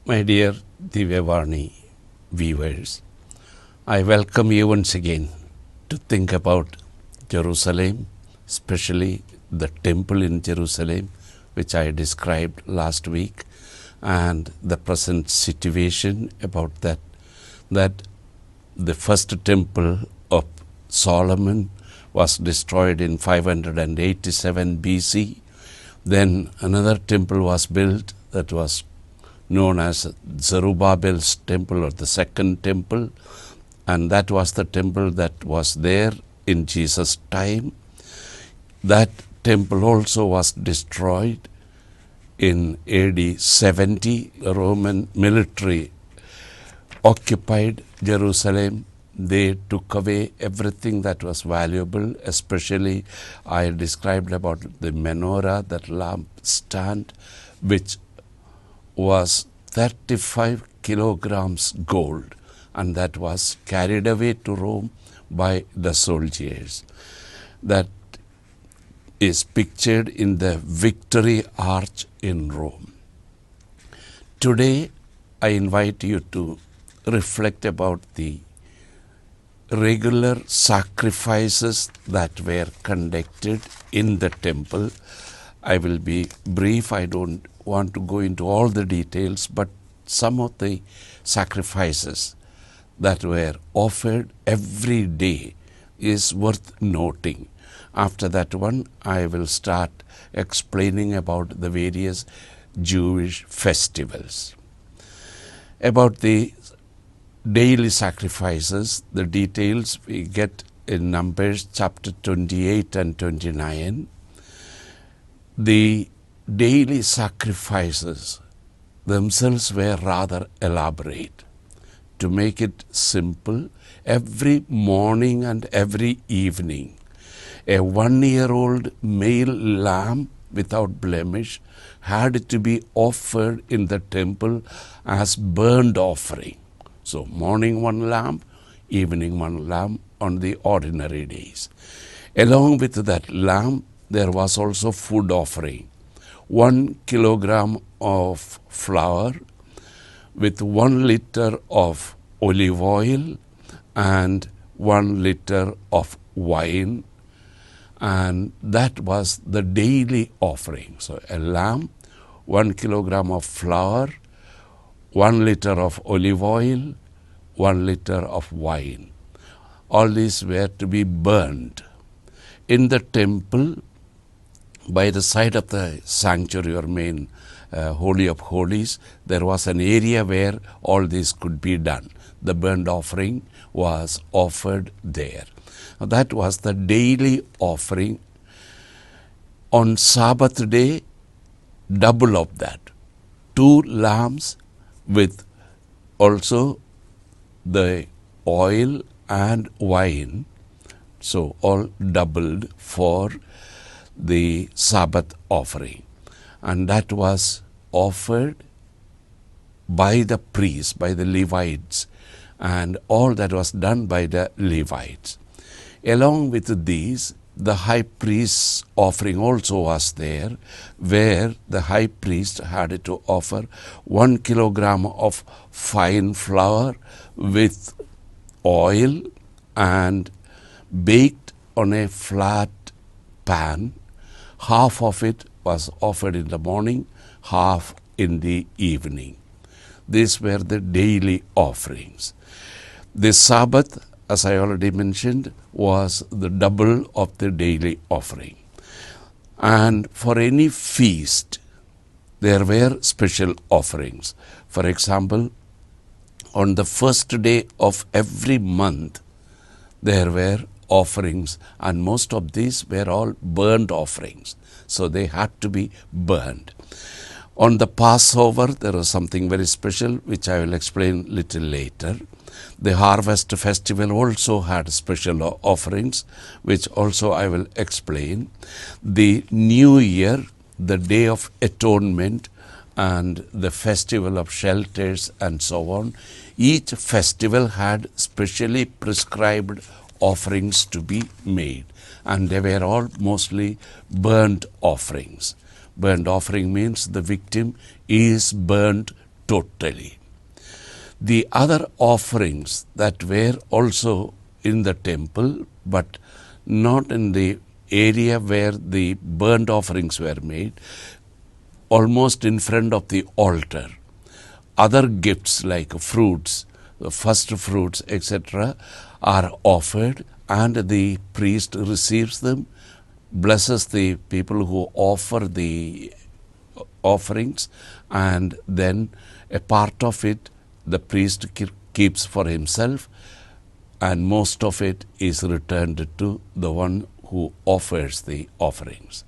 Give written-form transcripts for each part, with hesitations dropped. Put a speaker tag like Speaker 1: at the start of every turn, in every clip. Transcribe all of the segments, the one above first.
Speaker 1: My dear Divyavani viewers, I welcome you once again to think about Jerusalem, especially the temple in Jerusalem, which I described last week, and the present situation about that the first temple of Solomon was destroyed in 587 BC. Then another temple was built that was known as Zerubbabel's temple, or the second temple, and that was the temple that was there in Jesus' time. That temple also was destroyed in AD 70. The Roman military occupied Jerusalem. They took away everything that was valuable, especially I described about the menorah, that lamp stand, which was 35 kilograms gold, and that was carried away to Rome by the soldiers. That is pictured in the Victory Arch in Rome. Today, I invite you to reflect about the regular sacrifices that were conducted in the temple. I will be brief. I don't want to go into all the details, but some of the sacrifices that were offered every day is worth noting. After that one, I will start explaining about the various Jewish festivals. About the daily sacrifices, the details we get in Numbers chapter 28 and 29. The daily sacrifices themselves were rather elaborate. To make it simple, every morning and every evening, a 1-year-old male lamb without blemish had to be offered in the temple as burnt offering. So morning one lamb, evening one lamb on the ordinary days. Along with that lamb, there was also food offering. 1 kilogram of flour with 1 liter of olive oil and 1 liter of wine, and that was the daily offering. So a lamb, 1 kilogram of flour, 1 liter of olive oil, 1 liter of wine. All these were to be burned. In the temple, by the side of the sanctuary or main Holy of Holies, there was an area where all this could be done. The burnt offering was offered there. That was the daily offering. On Sabbath day, double of that. 2 lambs with also the oil and wine. So all doubled for the Sabbath offering. And that was offered by the priests, by the Levites, and all that was done by the Levites. Along with these, the high priest's offering also was there, where the high priest had to offer 1 kilogram of fine flour with oil and baked on a flat pan. Half of it was offered in the morning, half in the evening. These were the daily offerings. The Sabbath, as I already mentioned, was the double of the daily offering. And for any feast, there were special offerings. For example, on the first day of every month, there were offerings, and most of these were all burnt offerings. So they had to be burned. On the Passover, there was something very special, which I will explain little later. The Harvest Festival also had special offerings, which also I will explain. The New Year, the Day of Atonement, and the Festival of Shelters and so on, each festival had specially prescribed offerings to be made, and they were all mostly burnt offerings. Burnt offering means the victim is burnt totally. The other offerings that were also in the temple, but not in the area where the burnt offerings were made, almost in front of the altar. Other gifts like fruits, first fruits, etc., are offered, and the priest receives them, blesses the people who offer the offerings, and then a part of it the priest keeps for himself, and most of it is returned to the one who offers the offerings.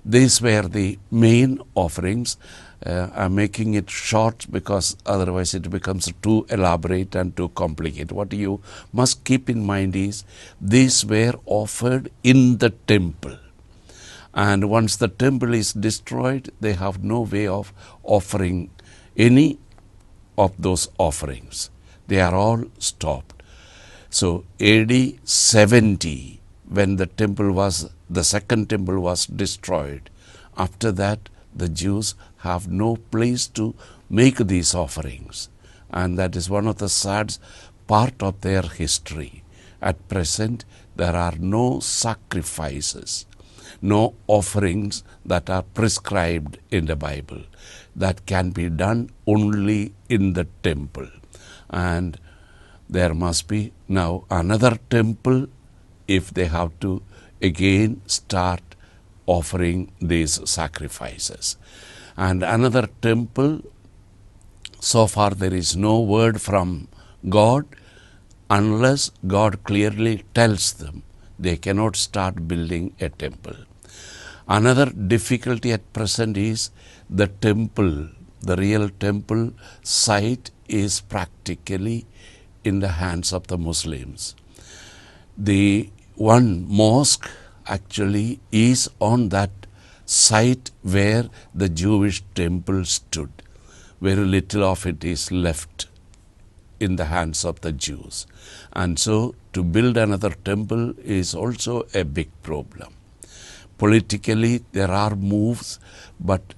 Speaker 1: These were the main offerings. I'm making it short because otherwise it becomes too elaborate and too complicated. What you must keep in mind is these were offered in the temple. And once the temple is destroyed, they have no way of offering any of those offerings. They are all stopped. So AD 70, when the second temple was destroyed, after that the Jews have no place to make these offerings. And that is one of the sad part of their history. At present, there are no sacrifices, no offerings that are prescribed in the Bible. That can be done only in the temple. And there must be now another temple if they have to again start offering these sacrifices. And another temple, so far there is no word from God unless God clearly tells them they cannot start building a temple. Another difficulty at present is the temple, the real temple site is practically in the hands of the Muslims. The one mosque actually is on that site where the Jewish temple stood. Very little of it is left in the hands of the Jews. And so to build another temple is also a big problem. Politically there are moves, but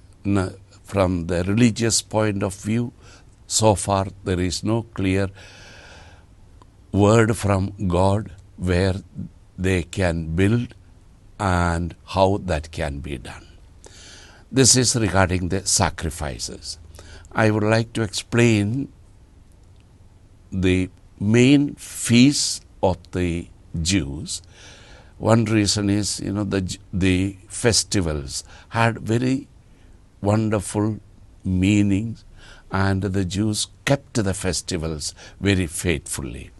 Speaker 1: from the religious point of view, so far there is no clear word from God where they can build and how that can be done. This is regarding the sacrifices. I would like to explain the main feasts of the Jews. One reason is, the festivals had very wonderful meanings, and the Jews kept the festivals very faithfully.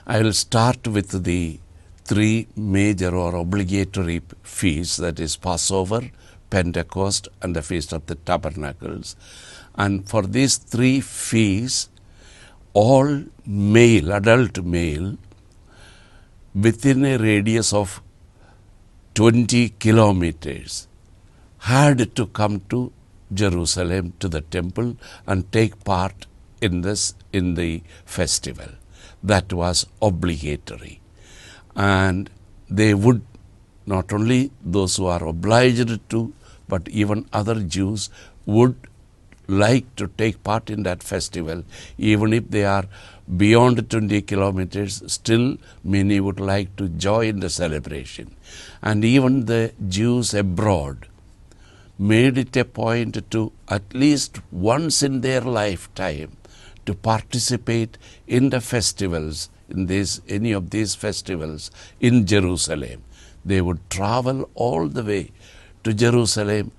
Speaker 1: I will start with the three major or obligatory feasts, that is Passover, Pentecost, and the Feast of the Tabernacles. And for these three feasts, all male, adult male, within a radius of 20 kilometers had to come to Jerusalem, to the temple, and take part in the festival. That was obligatory. And they would, not only those who are obliged to, but even other Jews would like to take part in that festival. Even if they are beyond 20 kilometers, still many would like to join the celebration. And even the Jews abroad made it a point to, at least once in their lifetime, to participate in the festivals, any of these festivals in Jerusalem. They would travel all the way to Jerusalem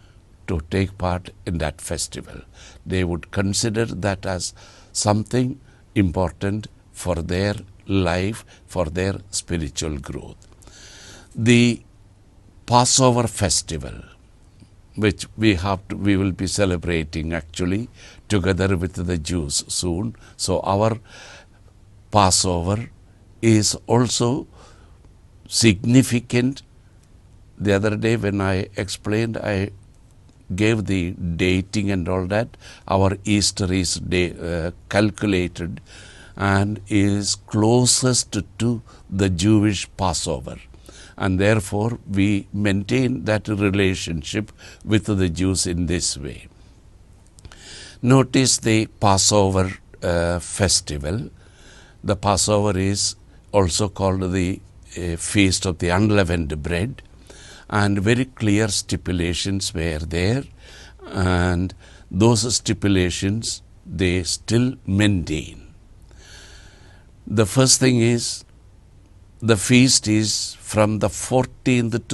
Speaker 1: to take part in that festival. They would consider that as something important for their life, for their spiritual growth. The Passover festival, which we will be celebrating actually together with the Jews soon. So our Passover is also significant. The other day when I explained, I gave the dating and all that. Our Easter is calculated and is closest to the Jewish Passover. And therefore we maintain that relationship with the Jews in this way. Notice the Passover festival. The Passover is also called the Feast of the Unleavened Bread, and very clear stipulations were there, and those stipulations they still maintain. The first thing is, the feast is from the 14th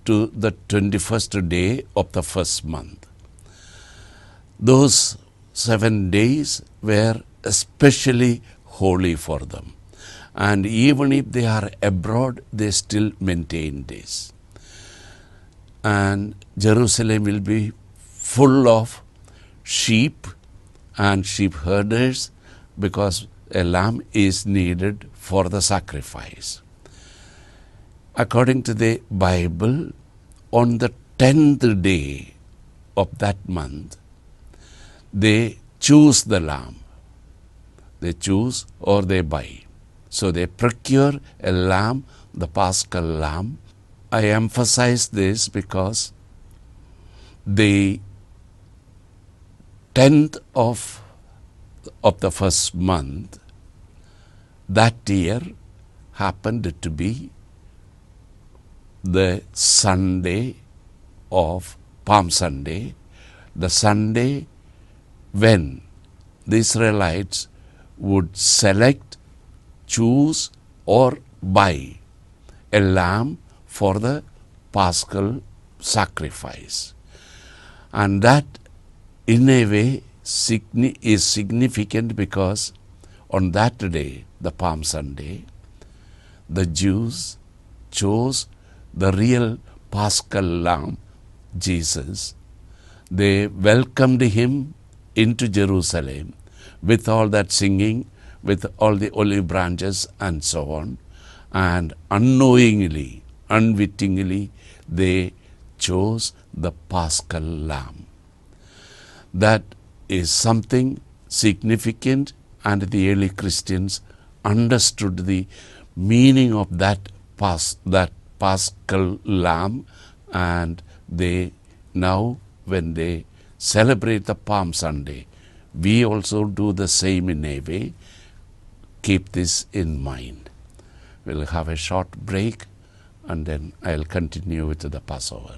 Speaker 1: to the 21st day of the first month. Those 7 days were especially holy for them, and even if they are abroad, they still maintain this. And Jerusalem will be full of sheep and sheep herders, because a lamb is needed for the sacrifice. According to the Bible, on the 10th day of that month, they choose the lamb. They choose or they buy. So they procure a lamb, the Paschal lamb. I emphasize this because the 10th of the first month that year happened to be the Sunday of Palm Sunday, the Sunday when the Israelites would select, choose or buy a lamb for the Paschal sacrifice. And that in a way is significant because on that day, the Palm Sunday, the Jews chose the real Paschal lamb, Jesus. They welcomed him into Jerusalem with all that singing, with all the olive branches and so on, and unknowingly, unwittingly, they chose the Paschal lamb. That is something significant, and the early Christians understood the meaning of that Paschal lamb, and they now, when they celebrate the Palm Sunday, we also do the same in a way. Keep this in mind. We'll have a short break and then I'll continue with the Passover.